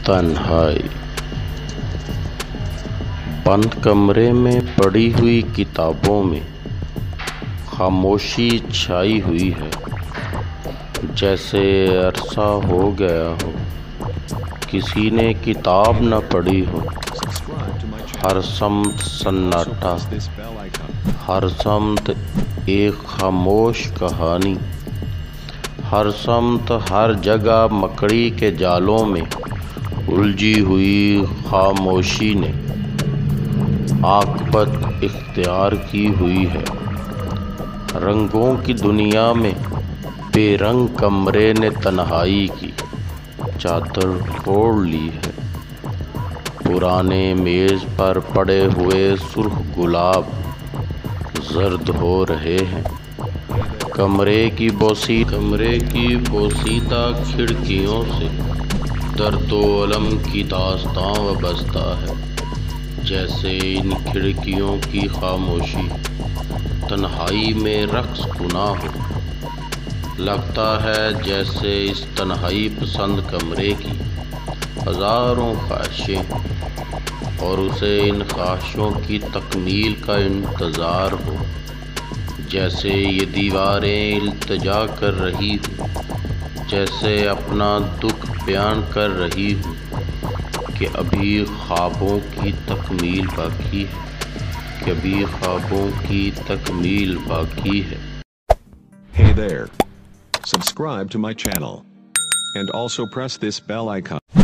تنہائی بند کمرے میں پڑی ہوئی کتابوں میں خاموشی چھائی ہوئی ہے، جیسے عرصہ ہو گیا ہو کسی نے کتاب نہ پڑھی ہو۔ ہر سمت سناٹا، ہر سمت ایک خاموش کہانی، ہر سمت ہر جگہ مکڑی کے جالوں میں الجھی ہوئی خاموشی نے عاقبت اختیار کی ہوئی ہے۔ رنگوں کی دنیا میں بے رنگ کمرے نے تنہائی کی چادر اوڑھ لی ہے۔ پرانے میز پر پڑے ہوئے سرخ گلاب زرد ہو رہے ہیں۔ کمرے کی بوسیدہ کھڑکیوں سے درد و الم کی داستاں وابستہ ہے، جیسے ان کھڑکیوں کی خاموشی تنہائی میں رقص گناہ ہو۔ لگتا ہے جیسے اس تنہائی پسند کمرے کی ہزاروں خواہشیں اور اسے ان خواہشوں کی تکمیل کا انتظار ہو، جیسے یہ دیواریں التجا کر رہی ہوں، جیسے اپنا دکھ بیان کر رہی ہوں کہ ابھی خوابوں کی تکمیل باقی ہے۔ Hey there. Subscribe to my channel. And also press this bell icon.